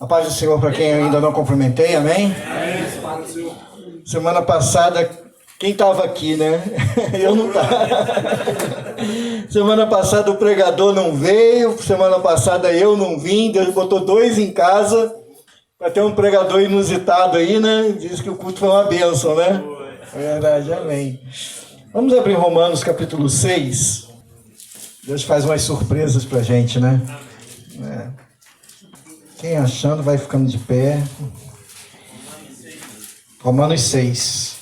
A paz do Senhor para quem ainda não cumprimentei, amém? Semana passada, quem estava aqui, né? Eu não estava. Semana passada o pregador não veio, semana passada eu não vim, Deus botou 2 em casa, para ter um pregador inusitado aí, né? Diz que o culto foi uma bênção, né? É verdade, amém. Vamos abrir Romanos capítulo 6. Deus faz umas surpresas para a gente, né? Quem achando vai ficando de pé. Romanos 6.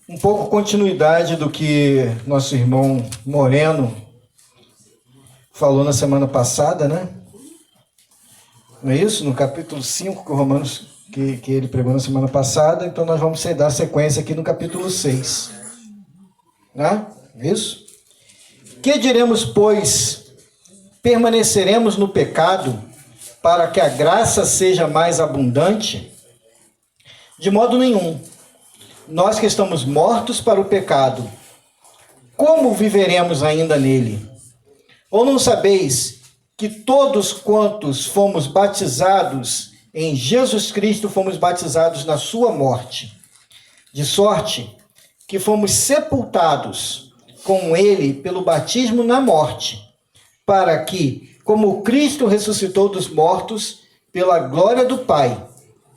Um pouco continuidade do que nosso irmão Moreno falou na semana passada, né? Não é isso? No capítulo 5 que o Romanos, que ele pregou na semana passada. Então nós vamos dar sequência aqui no capítulo 6. Né? Isso? Que diremos, pois? Permaneceremos no pecado para que a graça seja mais abundante? De modo nenhum. Nós que estamos mortos para o pecado, como viveremos ainda nele? Ou não sabeis que todos quantos fomos batizados em Jesus Cristo, fomos batizados na sua morte? De sorte que fomos sepultados com ele pelo batismo na morte, para que, como Cristo ressuscitou dos mortos pela glória do Pai,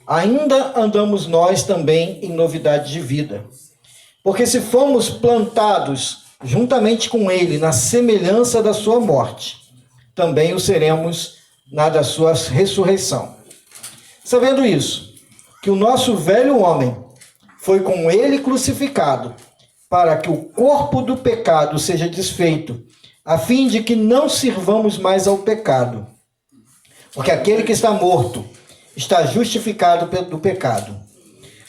ainda andamos nós também em novidade de vida. Porque se fomos plantados juntamente com ele na semelhança da sua morte, também o seremos na da sua ressurreição. Sabendo isso, que o nosso velho homem foi com ele crucificado, para que o corpo do pecado seja desfeito, a fim de que não sirvamos mais ao pecado. Porque aquele que está morto está justificado do pecado.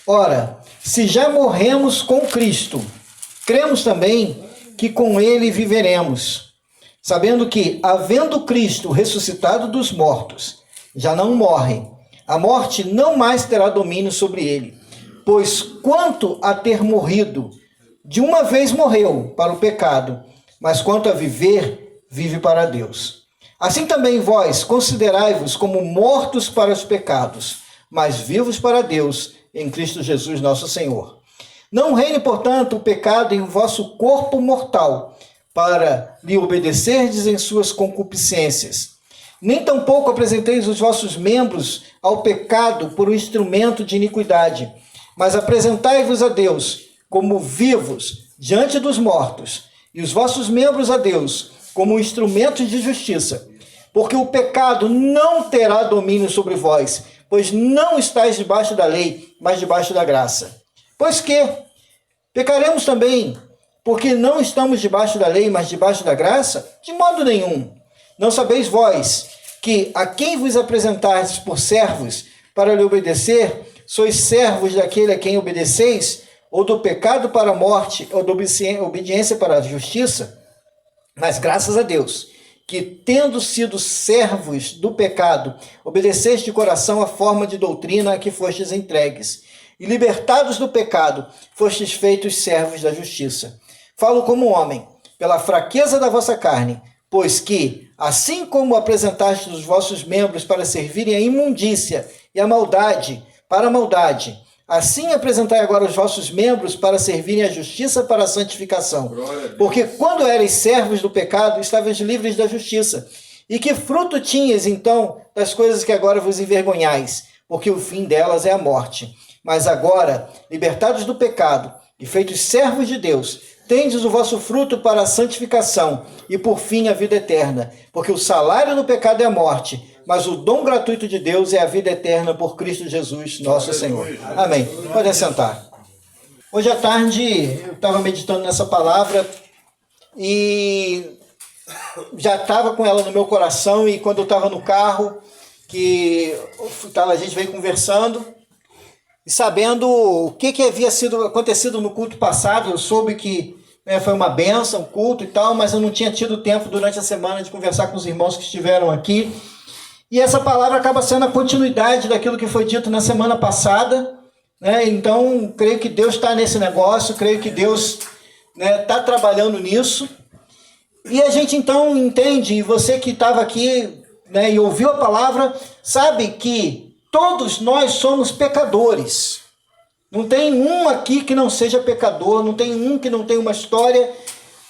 Ora, se já morremos com Cristo, cremos também que com ele viveremos, sabendo que, havendo Cristo ressuscitado dos mortos, já não morre, a morte não mais terá domínio sobre ele. Pois quanto a ter morrido, de uma vez morreu para o pecado, mas quanto a viver, vive para Deus. Assim também vós considerai-vos como mortos para os pecados, mas vivos para Deus em Cristo Jesus nosso Senhor. Não reine, portanto, o pecado em vosso corpo mortal, para lhe obedecerdes em suas concupiscências. Nem tampouco apresenteis os vossos membros ao pecado por um instrumento de iniquidade, mas apresentai-vos a Deus como vivos diante dos mortos, e os vossos membros a Deus como instrumentos de justiça. Porque o pecado não terá domínio sobre vós, pois não estáis debaixo da lei, mas debaixo da graça. Pois que pecaremos também, porque não estamos debaixo da lei, mas debaixo da graça? De modo nenhum. Não sabeis vós que a quem vos apresentastes por servos para lhe obedecer, sois servos daquele a quem obedeceis, ou do pecado para a morte, ou da obediência para a justiça? Mas graças a Deus, que tendo sido servos do pecado, obedeceste de coração a forma de doutrina a que fostes entregues, e libertados do pecado, fostes feitos servos da justiça. Falo como homem, pela fraqueza da vossa carne, pois que, assim como apresentastes os vossos membros para servirem à imundícia e à maldade, para a maldade, assim apresentai agora os vossos membros para servirem à justiça para a santificação. Porque quando erais servos do pecado, estavais livres da justiça. E que fruto tinhas, então, das coisas que agora vos envergonhais? Porque o fim delas é a morte. Mas agora, libertados do pecado e feitos servos de Deus, tendes o vosso fruto para a santificação e, por fim, a vida eterna. Porque o salário do pecado é a morte, mas o dom gratuito de Deus é a vida eterna por Cristo Jesus, nosso Senhor. Amém. Pode sentar. Hoje à tarde eu estava meditando nessa palavra e já estava com ela no meu coração, e quando eu estava no carro, a gente veio conversando e sabendo o que havia acontecido no culto passado. Eu soube que foi uma bênção, culto e tal, mas eu não tinha tido tempo durante a semana de conversar com os irmãos que estiveram aqui. E essa palavra acaba sendo a continuidade daquilo que foi dito na semana passada, né? Então, creio que Deus está nesse negócio, creio que Deus está trabalhando nisso. E a gente então entende, e você que estava aqui, e ouviu a palavra, sabe que todos nós somos pecadores. Não tem um aqui que não seja pecador, não tem um que não tenha uma história,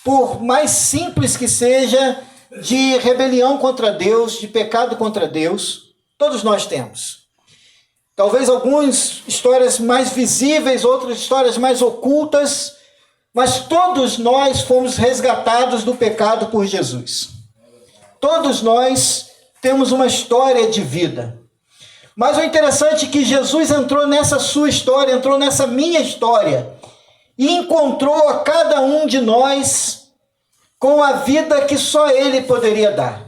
por mais simples que seja, de rebelião contra Deus, de pecado contra Deus. Todos nós temos. Talvez algumas histórias mais visíveis, outras histórias mais ocultas, mas todos nós fomos resgatados do pecado por Jesus. Todos nós temos uma história de vida. Mas o interessante é que Jesus entrou nessa sua história, entrou nessa minha história, e encontrou a cada um de nós com a vida que só Ele poderia dar.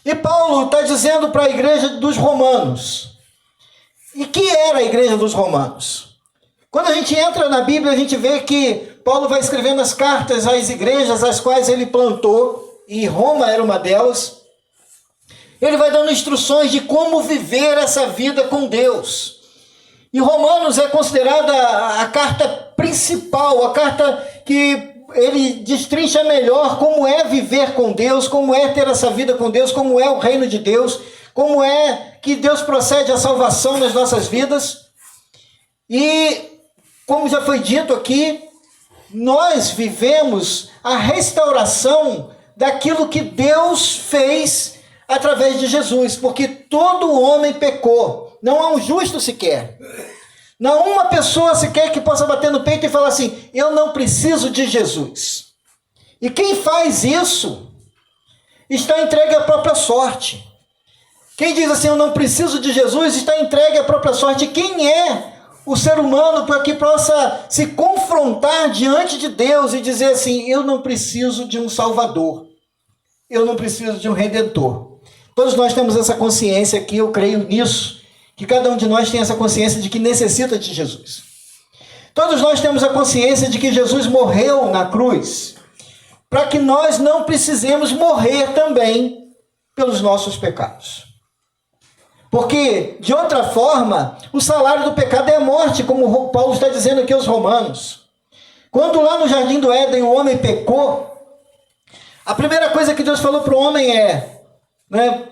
E Paulo está dizendo para a igreja dos Romanos. E que era a igreja dos Romanos? Quando a gente entra na Bíblia, a gente vê que Paulo vai escrevendo as cartas às igrejas às quais ele plantou, e Roma era uma delas. Ele vai dando instruções de como viver essa vida com Deus. E Romanos é considerada a carta principal, a carta que ele destrincha melhor como é viver com Deus, como é ter essa vida com Deus, como é o reino de Deus, como é que Deus procede à salvação nas nossas vidas. E, como já foi dito aqui, nós vivemos a restauração daquilo que Deus fez através de Jesus, porque todo homem pecou, não há um justo sequer. Não há uma pessoa sequer que possa bater no peito e falar assim, eu não preciso de Jesus. E quem faz isso está entregue à própria sorte. Quem diz assim, eu não preciso de Jesus, está entregue à própria sorte. Quem é o ser humano para que possa se confrontar diante de Deus e dizer assim, eu não preciso de um Salvador, eu não preciso de um Redentor. Todos nós temos essa consciência aqui, eu creio nisso, que cada um de nós tem essa consciência de que necessita de Jesus. Todos nós temos a consciência de que Jesus morreu na cruz, para que nós não precisemos morrer também pelos nossos pecados. Porque, de outra forma, o salário do pecado é a morte, como Paulo está dizendo aqui aos Romanos. Quando lá no Jardim do Éden o homem pecou, a primeira coisa que Deus falou para o homem é,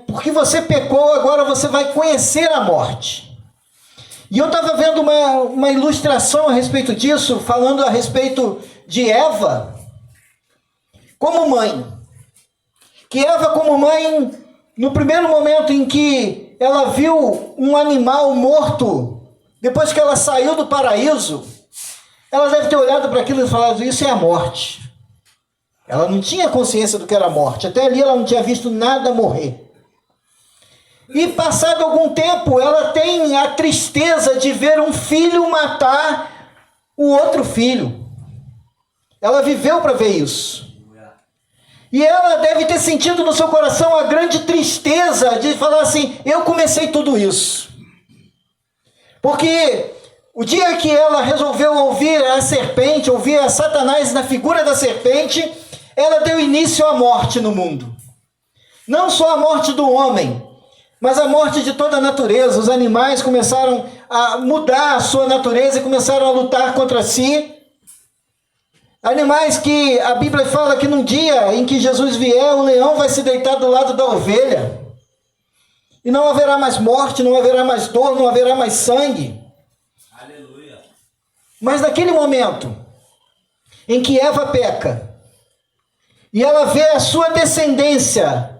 porque você pecou, agora você vai conhecer a morte. E eu estava vendo uma ilustração a respeito disso, falando a respeito de Eva como mãe. Que Eva como mãe, no primeiro momento em que ela viu um animal morto, depois que ela saiu do paraíso, ela deve ter olhado para aquilo e falado, isso é a morte. Ela não tinha consciência do que era a morte. Até ali ela não tinha visto nada morrer. E passado algum tempo, ela tem a tristeza de ver um filho matar o outro filho. Ela viveu para ver isso. E ela deve ter sentido no seu coração a grande tristeza de falar assim, eu comecei tudo isso. Porque o dia que ela resolveu ouvir a serpente, ouvir a Satanás na figura da serpente, ela deu início à morte no mundo. Não só a morte do homem, mas a morte de toda a natureza. Os animais começaram a mudar a sua natureza e começaram a lutar contra si. Animais que a Bíblia fala que num dia em que Jesus vier, o leão vai se deitar do lado da ovelha. E não haverá mais morte, não haverá mais dor, não haverá mais sangue. Aleluia. Mas naquele momento em que Eva peca, e ela vê a sua descendência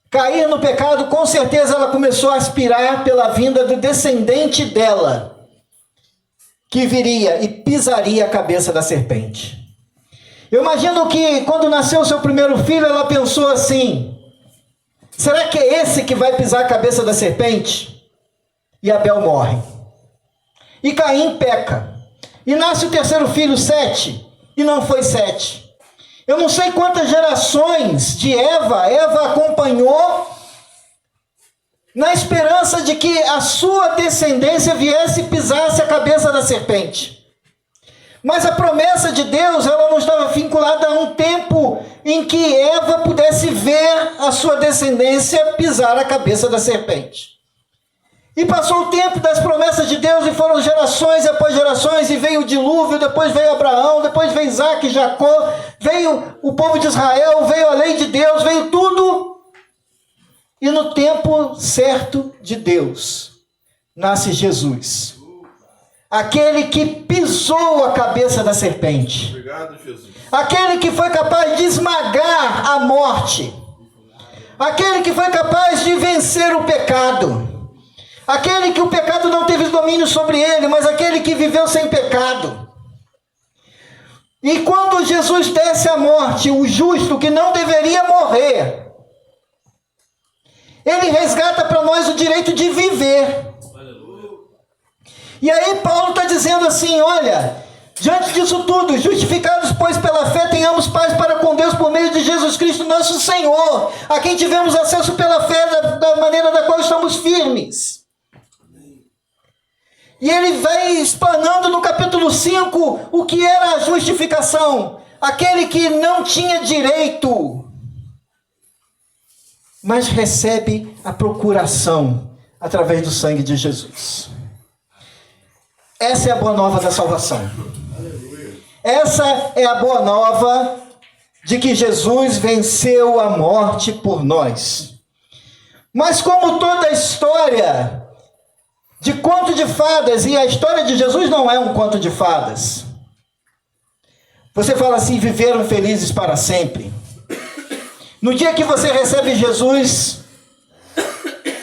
cair no pecado, com certeza ela começou a aspirar pela vinda do descendente dela, que viria e pisaria a cabeça da serpente. Eu imagino que quando nasceu o seu primeiro filho, ela pensou assim, será que é esse que vai pisar a cabeça da serpente? E Abel morre. E Caim peca. E nasce o terceiro filho, Sete, e não foi Sete. Eu não sei quantas gerações de Eva acompanhou na esperança de que a sua descendência viesse e pisasse a cabeça da serpente. Mas a promessa de Deus, ela não estava vinculada a um tempo em que Eva pudesse ver a sua descendência pisar a cabeça da serpente. E passou o tempo das promessas de Deus, e foram gerações após gerações, e veio o dilúvio, depois veio Abraão, depois veio Isaac e Jacó, veio o povo de Israel, veio a lei de Deus, veio tudo. E no tempo certo de Deus, nasce Jesus. Aquele que pisou a cabeça da serpente. Obrigado, Jesus. Aquele que foi capaz de esmagar a morte. Aquele que foi capaz de vencer o pecado. Aquele que o pecado não teve domínio sobre ele, mas aquele que viveu sem pecado. E quando Jesus desce à morte, o justo que não deveria morrer, ele resgata para nós o direito de viver. E aí Paulo está dizendo assim, olha, diante disso tudo, justificados, pois, pela fé, tenhamos paz para com Deus por meio de Jesus Cristo, nosso Senhor, a quem tivemos acesso pela fé da maneira da qual estamos firmes. E ele vai explanando no capítulo 5 o que era a justificação. Aquele que não tinha direito, mas recebe a procuração através do sangue de Jesus. Essa é a boa nova da salvação. Essa é a boa nova de que Jesus venceu a morte por nós. Mas como toda a história de conto de fadas, e a história de Jesus não é um conto de fadas. Você fala assim, viveram felizes para sempre. No dia que você recebe Jesus,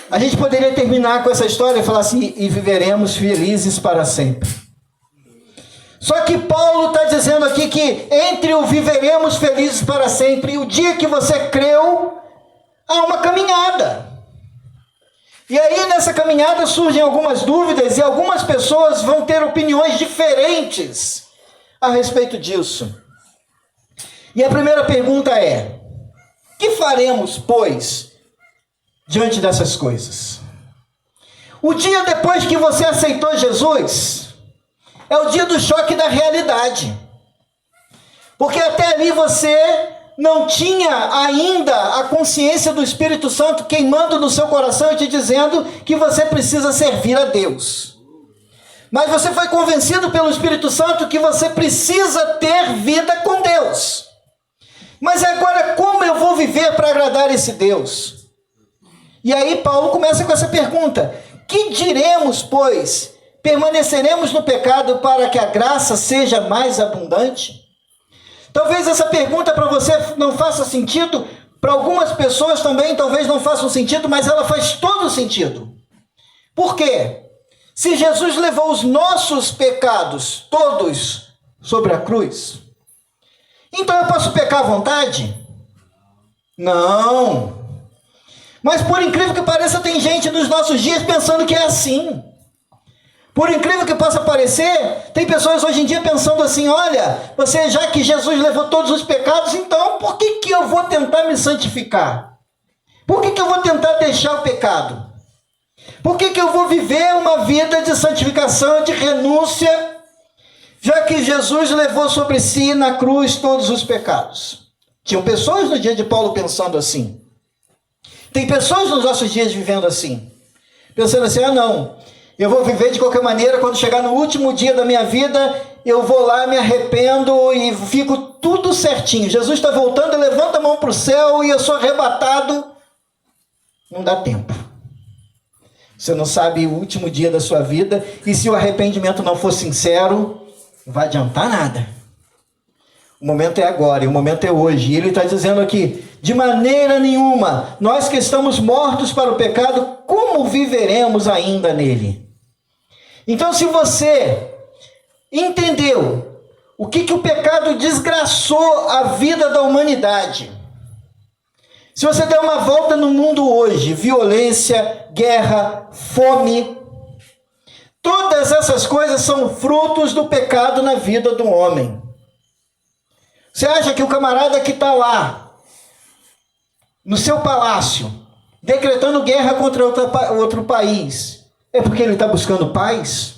a gente poderia terminar com essa história e falar assim, e viveremos felizes para sempre. Só que Paulo está dizendo aqui que entre o viveremos felizes para sempre e o dia que você creu, há uma caminhada. E aí nessa caminhada surgem algumas dúvidas e algumas pessoas vão ter opiniões diferentes a respeito disso. E a primeira pergunta é, que faremos, pois, diante dessas coisas? O dia depois que você aceitou Jesus é o dia do choque da realidade. Porque até ali você não tinha ainda a consciência do Espírito Santo queimando no seu coração e te dizendo que você precisa servir a Deus. Mas você foi convencido pelo Espírito Santo que você precisa ter vida com Deus. Mas agora como eu vou viver para agradar esse Deus? E aí Paulo começa com essa pergunta. Que diremos, pois? Permaneceremos no pecado para que a graça seja mais abundante? Talvez essa pergunta para você não faça sentido, para algumas pessoas também talvez não faça sentido, mas ela faz todo sentido. Por quê? Se Jesus levou os nossos pecados, todos, sobre a cruz, então eu posso pecar à vontade? Não. Mas por incrível que pareça, tem gente nos nossos dias pensando que é assim. Por incrível que possa parecer, tem pessoas hoje em dia pensando assim, olha, você, já que Jesus levou todos os pecados, então por que eu vou tentar me santificar? Por que eu vou tentar deixar o pecado? Por que eu vou viver uma vida de santificação, de renúncia, já que Jesus levou sobre si na cruz todos os pecados? Tinham pessoas no dia de Paulo pensando assim. Tem pessoas nos nossos dias vivendo assim. Pensando assim, não, eu vou viver de qualquer maneira, quando chegar no último dia da minha vida, eu vou lá, me arrependo e fico tudo certinho. Jesus está voltando, eu levanto a mão para o céu e eu sou arrebatado. Não dá tempo. Você não sabe o último dia da sua vida, e se o arrependimento não for sincero, não vai adiantar nada. O momento é agora, e o momento é hoje. E ele está dizendo aqui, de maneira nenhuma, nós que estamos mortos para o pecado, como viveremos ainda nele? Então, se você entendeu o que o pecado desgraçou a vida da humanidade, se você der uma volta no mundo hoje, violência, guerra, fome, todas essas coisas são frutos do pecado na vida do homem. Você acha que o camarada que está lá, no seu palácio, decretando guerra contra outro país, é porque ele está buscando paz?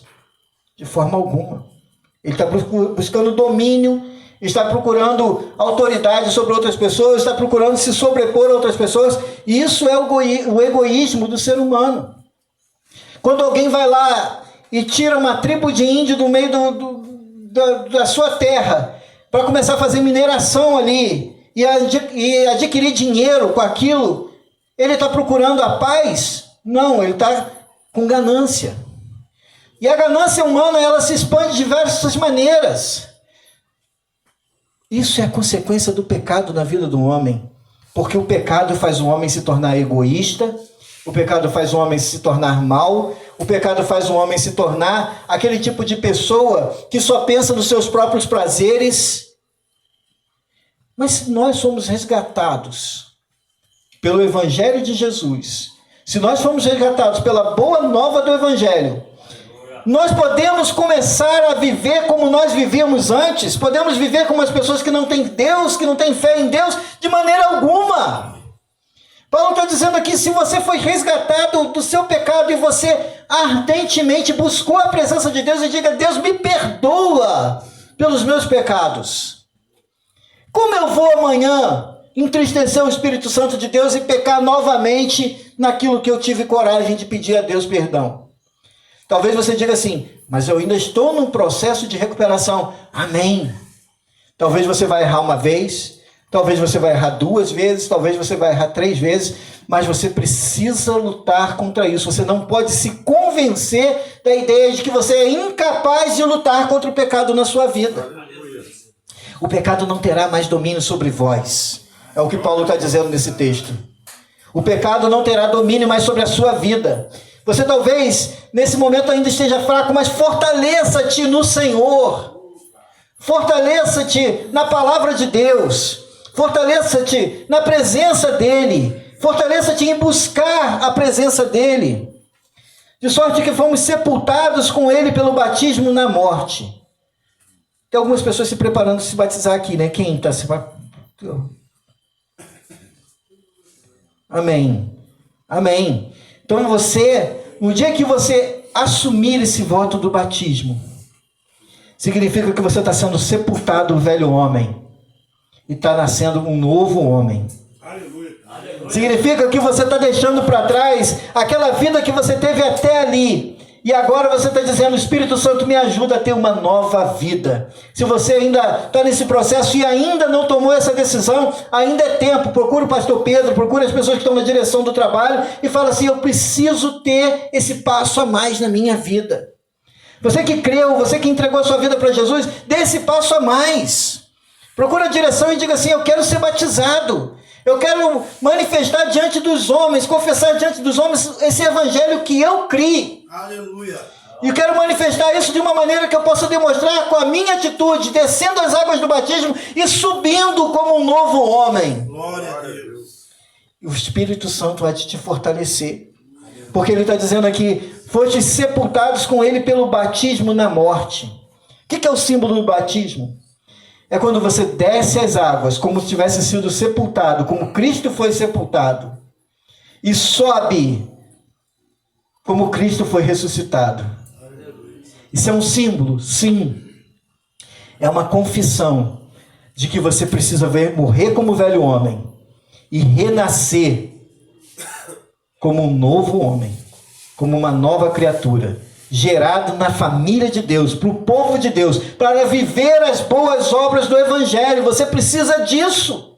De forma alguma. Ele está buscando domínio, está procurando autoridade sobre outras pessoas, está procurando se sobrepor a outras pessoas. E isso é o egoísmo do ser humano. Quando alguém vai lá e tira uma tribo de índio do meio da sua terra, para começar a fazer mineração ali, e adquirir dinheiro com aquilo, Ele está procurando a paz? Não, ele está com ganância. E a ganância humana, ela se expande de diversas maneiras. Isso é a consequência do pecado na vida do homem. Porque o pecado faz o homem se tornar egoísta, o pecado faz o homem se tornar mau, o pecado faz o homem se tornar aquele tipo de pessoa que só pensa nos seus próprios prazeres. Mas se nós somos resgatados pelo Evangelho de Jesus, se nós fomos resgatados pela boa nova do Evangelho, nós podemos começar a viver como nós vivíamos antes, podemos viver como as pessoas que não têm Deus, que não têm fé em Deus, de maneira alguma. Paulo está dizendo aqui, se você foi resgatado do seu pecado e você ardentemente buscou a presença de Deus e diga, Deus me perdoa pelos meus pecados. Como eu vou amanhã entristecer o Espírito Santo de Deus e pecar novamente naquilo que eu tive coragem de pedir a Deus perdão? Talvez você diga assim, mas eu ainda estou num processo de recuperação. Amém. Talvez você vai errar uma vez, talvez você vai errar 2 vezes, talvez você vai errar 3 vezes, mas você precisa lutar contra isso. Você não pode se convencer da ideia de que você é incapaz de lutar contra o pecado na sua vida. O pecado não terá mais domínio sobre vós. É o que Paulo está dizendo nesse texto. O pecado não terá domínio mais sobre a sua vida. Você talvez, nesse momento, ainda esteja fraco, mas fortaleça-te no Senhor. Fortaleça-te na palavra de Deus. Fortaleça-te na presença dEle. Fortaleça-te em buscar a presença dEle. De sorte que fomos sepultados com Ele pelo batismo na morte. Tem algumas pessoas se preparando para se batizar aqui, né? Quem está se... Amém. Amém. Então você, no dia que você assumir esse voto do batismo, significa que você está sendo sepultado o velho homem e está nascendo um novo homem. Aleluia. Significa que você está deixando para trás aquela vida que você teve até ali. E agora você está dizendo, o Espírito Santo me ajuda a ter uma nova vida. Se você ainda está nesse processo e ainda não tomou essa decisão, ainda é tempo. Procure o pastor Pedro, procure as pessoas que estão na direção do trabalho e fala assim, eu preciso ter esse passo a mais na minha vida. Você que creu, você que entregou a sua vida para Jesus, dê esse passo a mais. Procure a direção e diga assim, eu quero ser batizado. Eu quero manifestar diante dos homens, confessar diante dos homens esse evangelho que eu criei. Aleluia. E eu quero manifestar isso de uma maneira que eu possa demonstrar com a minha atitude, descendo as águas do batismo e subindo como um novo homem. Glória a Deus. E o Espírito Santo vai te fortalecer. Porque ele está dizendo aqui, fostes sepultados com ele pelo batismo na morte. O que é o símbolo do batismo? É quando você desce as águas, como se tivesse sido sepultado, como Cristo foi sepultado, e sobe, como Cristo foi ressuscitado. Isso é um símbolo, sim. É uma confissão de que você precisa morrer como velho homem e renascer como um novo homem, como uma nova criatura. Gerado na família de Deus, para o povo de Deus, para viver as boas obras do Evangelho. Você precisa disso.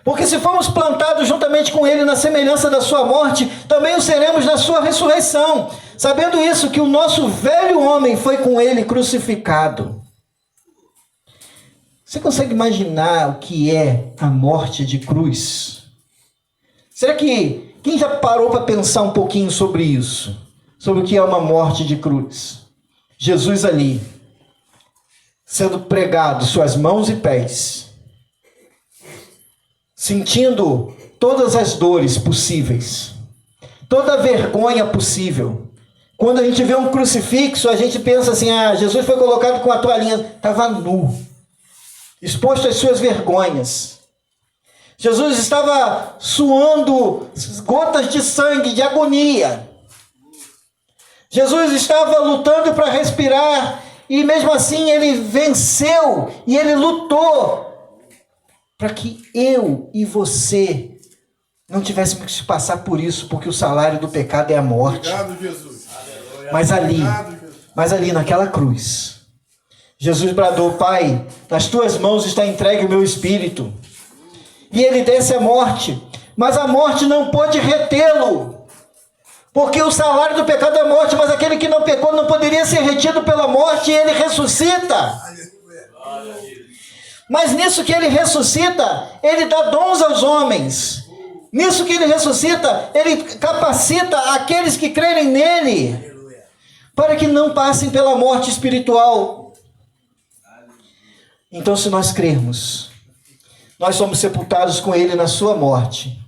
Porque se formos plantados juntamente com Ele na semelhança da sua morte, também o seremos na sua ressurreição. Sabendo isso, que o nosso velho homem foi com Ele crucificado. Você consegue imaginar o que é a morte de cruz? Será que quem já parou para pensar um pouquinho sobre isso? Sobre o que é uma morte de cruz. Jesus ali, sendo pregado, suas mãos e pés, sentindo todas as dores possíveis, toda a vergonha possível. Quando a gente vê um crucifixo, a gente pensa assim, Jesus foi colocado com a toalhinha, estava nu, exposto às suas vergonhas. Jesus estava suando gotas de sangue, de agonia. Jesus estava lutando para respirar e mesmo assim ele venceu e ele lutou para que eu e você não tivéssemos que passar por isso, porque o salário do pecado é a morte. Obrigado, Jesus. Mas ali naquela cruz, Jesus bradou, Pai, nas tuas mãos está entregue o meu espírito. E ele desce à morte mas a morte não pôde retê-lo, porque o salário do pecado é a morte, mas aquele que não pecou não poderia ser retido pela morte, e ele ressuscita. Mas nisso que ele ressuscita, ele dá dons aos homens. Nisso que ele ressuscita, ele capacita aqueles que crerem nele, para que não passem pela morte espiritual. Então, se nós crermos, nós somos sepultados com ele na sua morte,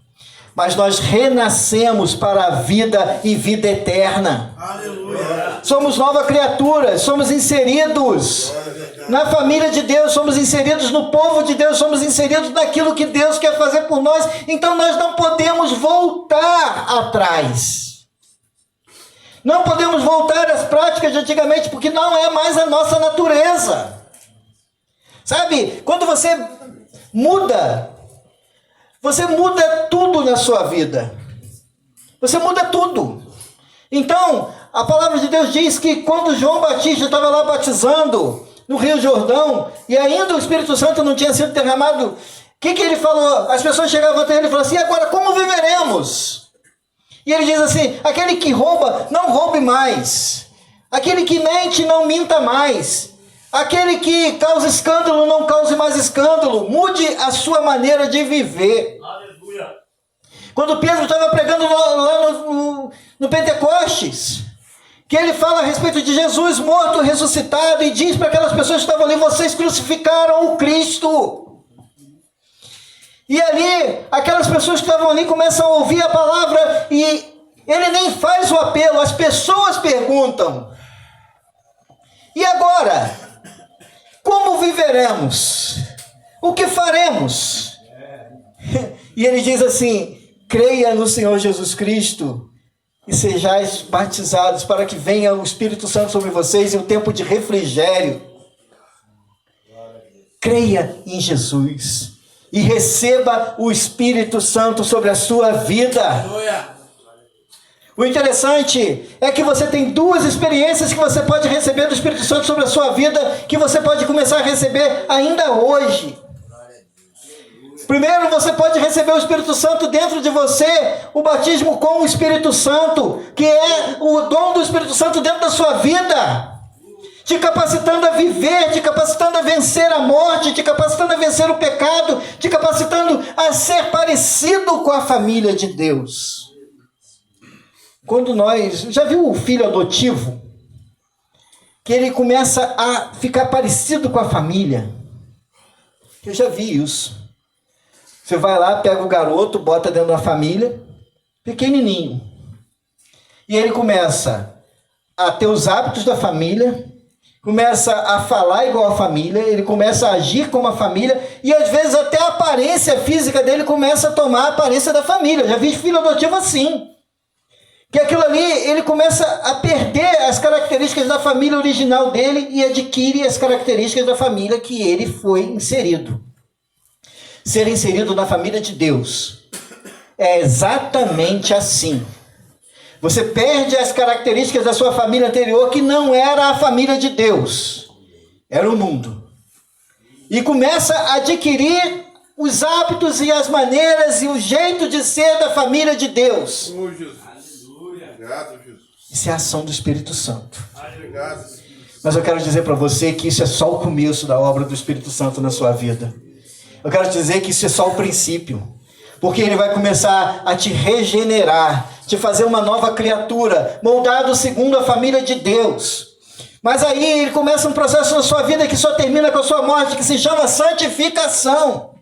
mas nós renascemos para a vida e vida eterna. Aleluia. Somos nova criatura, somos inseridos na família de Deus, somos inseridos no povo de Deus, somos inseridos naquilo que Deus quer fazer por nós. Então nós não podemos voltar atrás. Não podemos voltar às práticas de antigamente, porque não é mais a nossa natureza. Sabe, quando você muda tudo na sua vida. Você muda tudo. Então, a palavra de Deus diz que quando João Batista estava lá batizando no Rio Jordão, e ainda o Espírito Santo não tinha sido derramado, o que ele falou? As pessoas chegavam até ele e falavam assim: agora como viveremos? E ele diz assim: aquele que rouba, não roube mais. Aquele que mente, não minta mais. Aquele que causa escândalo, não cause mais escândalo. Mude a sua maneira de viver. Aleluia. Quando Pedro estava pregando lá no Pentecostes, que ele fala a respeito de Jesus morto, ressuscitado, e diz para aquelas pessoas que estavam ali: vocês crucificaram o Cristo. E ali, aquelas pessoas que estavam ali começam a ouvir a palavra, e ele nem faz o apelo, as pessoas perguntam: e agora? Como viveremos? O que faremos? E ele diz assim: creia no Senhor Jesus Cristo e sejais batizados, para que venha o Espírito Santo sobre vocês em um tempo de refrigério. Creia em Jesus e receba o Espírito Santo sobre a sua vida. O interessante é que você tem duas experiências que você pode receber do Espírito Santo sobre a sua vida, que você pode começar a receber ainda hoje. Primeiro, você pode receber o Espírito Santo dentro de você, o batismo com o Espírito Santo, que é o dom do Espírito Santo dentro da sua vida, te capacitando a viver, te capacitando a vencer a morte, te capacitando a vencer o pecado, te capacitando a ser parecido com a família de Deus. Quando nós... Já viu o filho adotivo? Que ele começa a ficar parecido com a família. Eu já vi isso. Você vai lá, pega o garoto, bota dentro da família, pequenininho. E ele começa a ter os hábitos da família, começa a falar igual a família, ele começa a agir como a família, e às vezes até a aparência física dele começa a tomar a aparência da família. Eu já vi filho adotivo assim. Que aquilo ali, ele começa a perder as características da família original dele e adquire as características da família que ele foi inserido. Ser inserido na família de Deus é exatamente assim. Você perde as características da sua família anterior, que não era a família de Deus, era o mundo. E começa a adquirir os hábitos e as maneiras e o jeito de ser da família de Deus. Isso é a ação do Espírito Santo. Mas eu quero dizer para você que isso é só o começo da obra do Espírito Santo na sua vida. Eu quero dizer que isso é só o princípio. Porque ele vai começar a te regenerar, te fazer uma nova criatura, moldado segundo a família de Deus. Mas aí ele começa um processo na sua vida que só termina com a sua morte, que se chama santificação.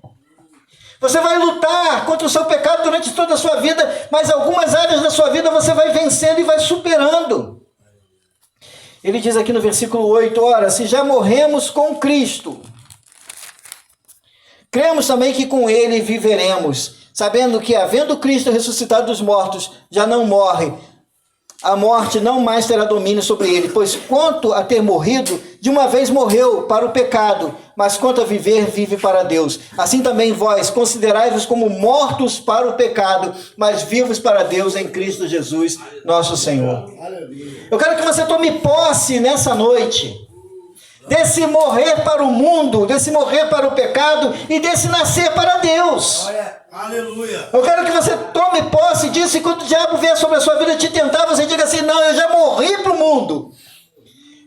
Você vai lutar contra o seu pecado durante toda a sua vida, mas algumas áreas da sua vida você vai vencendo e vai superando. Ele diz aqui no versículo 8, ora, se já morremos com Cristo, cremos também que com ele viveremos, sabendo que, havendo Cristo ressuscitado dos mortos, já não morre. A morte não mais terá domínio sobre ele, pois quanto a ter morrido, de uma vez morreu para o pecado, mas quanto a viver, vive para Deus. Assim também vós, considerai-vos como mortos para o pecado, mas vivos para Deus em Cristo Jesus, nosso Senhor. Eu quero que você tome posse nessa noite desse morrer para o mundo, desse morrer para o pecado e desse nascer para Deus. Aleluia. Eu quero que você tome posse disso e quando o diabo vier sobre a sua vida te tentar, você diga assim: não, eu já morri para o mundo,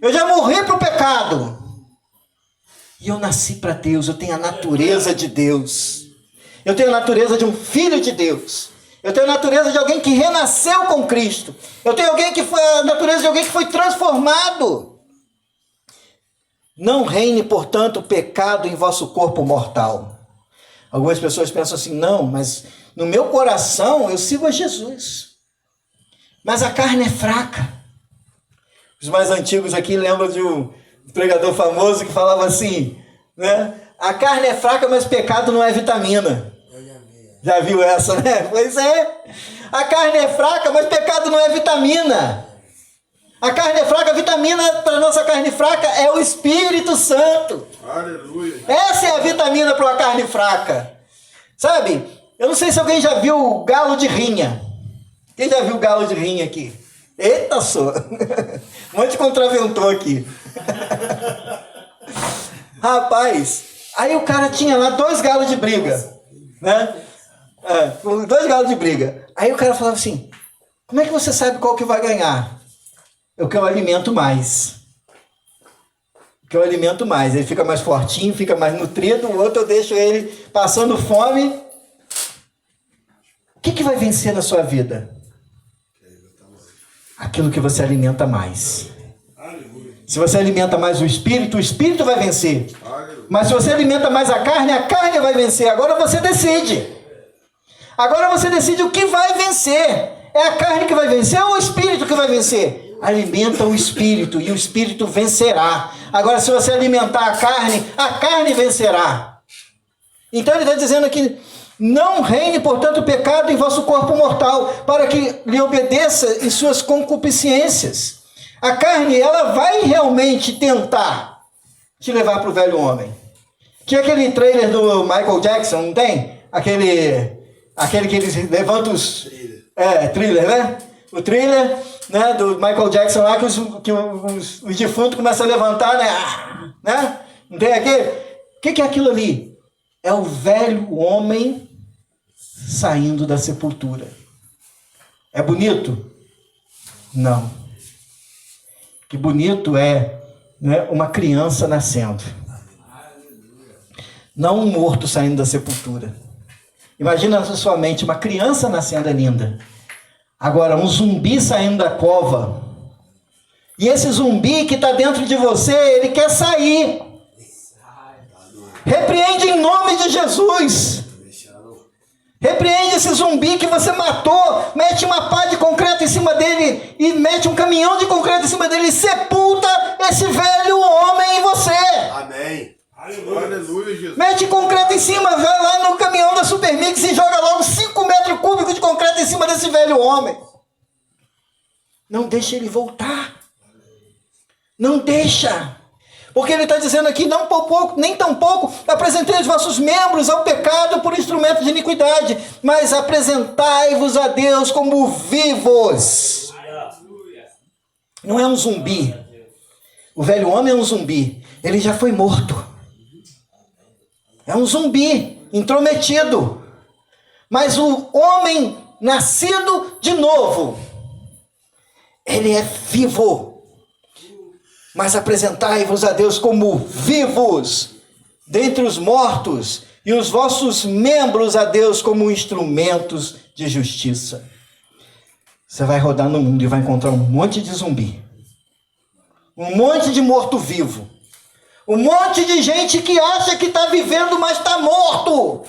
eu já morri para o pecado e eu nasci para Deus. Eu tenho a natureza de Deus, eu tenho a natureza de um filho de Deus, eu tenho a natureza de alguém que renasceu com Cristo, eu tenho a natureza de alguém que foi transformado. Não reine, portanto, o pecado em vosso corpo mortal. Algumas pessoas pensam assim: não, mas no meu coração eu sigo a Jesus, mas a carne é fraca. Os mais antigos aqui lembram de um pregador famoso que falava assim, né? A carne é fraca, mas pecado não é vitamina. Já viu essa, né? Pois é. A carne é fraca, mas pecado não é vitamina. A carne é fraca, a vitamina para a nossa carne fraca é o Espírito Santo. Aleluia. Essa é a vitamina para a carne fraca. Sabe? Eu não sei se alguém já viu galo de rinha. Quem já viu galo de rinha aqui? Eita só! Um monte de contraventor aqui. Rapaz, aí o cara tinha lá 2 galos de briga, né? 2 galos de briga. Aí o cara falava assim: como é que você sabe qual que vai ganhar? O que eu alimento mais. O que eu alimento mais. Ele fica mais fortinho, fica mais nutrido. O outro eu deixo ele passando fome. O que vai vencer na sua vida? Aquilo que você alimenta mais. Se você alimenta mais o Espírito vai vencer. Mas se você alimenta mais a carne vai vencer. Agora você decide. Agora você decide o que vai vencer. É a carne que vai vencer ou o Espírito que vai vencer? Alimenta o Espírito e o Espírito vencerá. Agora, se você alimentar a carne vencerá. Então ele está dizendo aqui: não reine, portanto, o pecado em vosso corpo mortal, para que lhe obedeça em suas concupiscências. A carne, ela vai realmente tentar te levar para o velho homem. Tinha aquele trailer do Michael Jackson, não tem? Aquele que eles levantam os... Thriller, né? O thriller, né, do Michael Jackson lá, que os defuntos começam a levantar, né? Não tem aquele? O que é aquilo ali? É o velho homem saindo da sepultura. É bonito? Não. Que bonito é, né, uma criança nascendo. Não um morto saindo da sepultura. Imagina na sua mente, uma criança nascendo é linda. Agora, um zumbi saindo da cova. E esse zumbi que está dentro de você, ele quer sair. Repreende em nome de Jesus. Repreende esse zumbi que você matou. Mete uma pá de concreto em cima dele. E mete um caminhão de concreto em cima dele. E sepulta esse velho homem em você. Amém. Aleluia, Jesus. Mete concreto em cima, vai lá no caminhão da Supermix e joga logo 5 metros cúbicos de concreto em cima desse velho homem. Não deixa ele voltar. Não deixa. Porque ele está dizendo aqui: não por pouco, nem tão pouco apresentei os vossos membros ao pecado por instrumento de iniquidade, mas apresentai-vos a Deus como vivos. Não é um zumbi. O velho homem é um zumbi. Ele já foi morto. É um zumbi intrometido. Mas o homem nascido de novo, ele é vivo. Mas apresentai-vos a Deus como vivos dentre os mortos, e os vossos membros a Deus como instrumentos de justiça. Você vai rodar no mundo e vai encontrar um monte de zumbi. Um monte de morto-vivo. Um monte de gente que acha que está vivendo, mas está morto.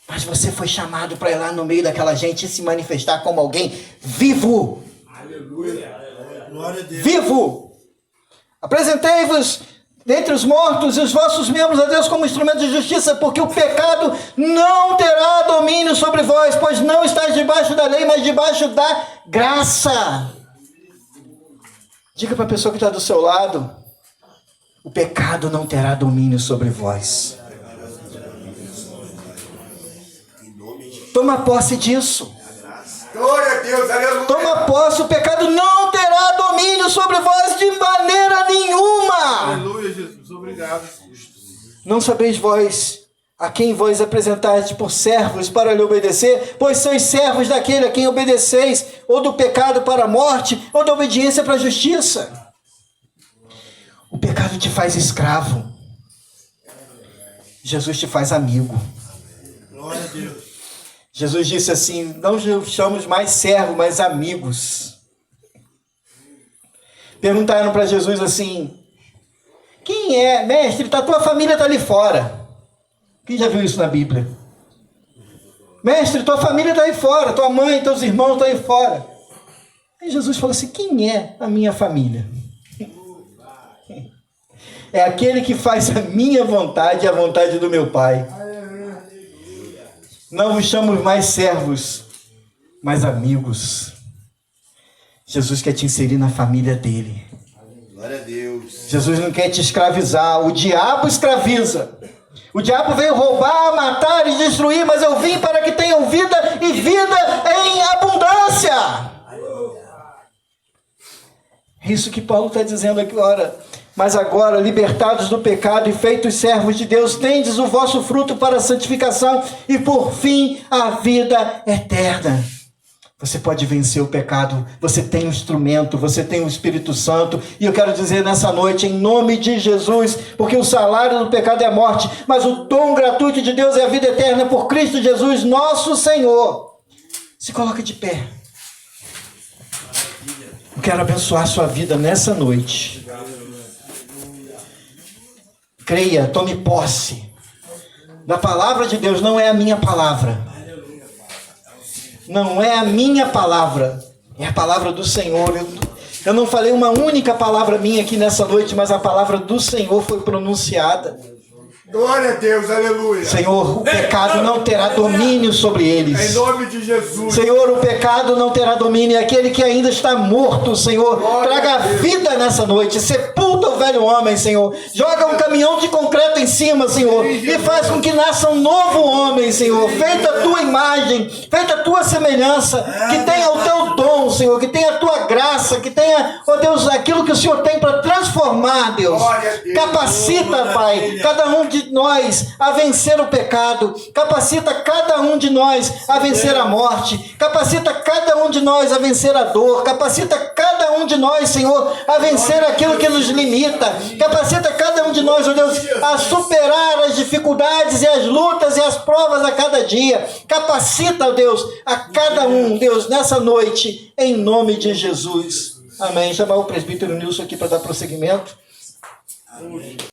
Mas você foi chamado para ir lá no meio daquela gente e se manifestar como alguém vivo. Aleluia. Glória a Deus. Vivo. Apresentei-vos dentre os mortos e os vossos membros a Deus como instrumento de justiça, porque o pecado não terá domínio sobre vós, pois não estáis debaixo da lei, mas debaixo da graça. Diga para a pessoa que está do seu lado: o pecado não terá domínio sobre vós. Toma posse disso. Glória a Deus, aleluia. Toma posse, o pecado não terá domínio sobre vós de maneira Não sabeis vós a quem vós apresentais por servos para lhe obedecer, pois sois servos daquele a quem obedeceis, ou do pecado para a morte, ou da obediência para a justiça. O pecado te faz escravo. Jesus te faz amigo. Glória a Deus. Jesus disse assim, não chamamos mais servos, mas amigos. Perguntaram para Jesus assim, quem é, mestre, tua família está ali fora. Quem já viu isso na Bíblia? Mestre, tua família está aí fora, tua mãe, teus irmãos estão aí fora. Aí Jesus falou assim, quem é a minha família? É aquele que faz a minha vontade e a vontade do meu Pai. Não vos chamamos mais servos, mas amigos. Jesus quer te inserir na família dele. Glória a Deus. Jesus não quer te escravizar. O diabo escraviza. O diabo veio roubar, matar e destruir, mas eu vim para que tenham vida e vida em abundância. É isso que Paulo está dizendo aqui agora. Mas agora, libertados do pecado e feitos servos de Deus, tendes o vosso fruto para a santificação e, por fim, a vida eterna. Você pode vencer o pecado, você tem um instrumento, você tem o Espírito Santo. E eu quero dizer nessa noite, em nome de Jesus, porque o salário do pecado é a morte, mas o dom gratuito de Deus é a vida eterna por Cristo Jesus, nosso Senhor. Se coloca de pé. Eu quero abençoar a sua vida nessa noite. Creia, tome posse da palavra de Deus, não é a minha palavra. Não é a minha palavra, é a palavra do Senhor. Eu não falei uma única palavra minha aqui nessa noite, mas a palavra do Senhor foi pronunciada. Glória a Deus, aleluia. Senhor, o pecado não terá domínio sobre eles. Em nome de Jesus. Senhor, o pecado não terá domínio. E aquele que ainda está morto, Senhor, traga vida nessa noite. Sepulta o velho homem, Senhor. Joga um caminhão de concreto em cima, Senhor. E faz com que nasça um novo homem, Senhor. Feita a tua imagem, feita a tua semelhança. Que tenha o teu dom, Senhor. Que tenha a tua graça. Que tenha, ó Deus, aquilo que o Senhor tem para transformar, Deus. Capacita, Pai, cada um de nós a vencer o pecado, capacita cada um de nós a vencer a morte, capacita cada um de nós a vencer a dor, capacita cada um de nós, Senhor, a vencer aquilo que nos limita, capacita cada um de nós, ó Deus, a superar as dificuldades e as lutas e as provas a cada dia, capacita, ó Deus, a cada um, Deus, nessa noite, em nome de Jesus, amém. Chamar o presbítero Nilson aqui para dar prosseguimento.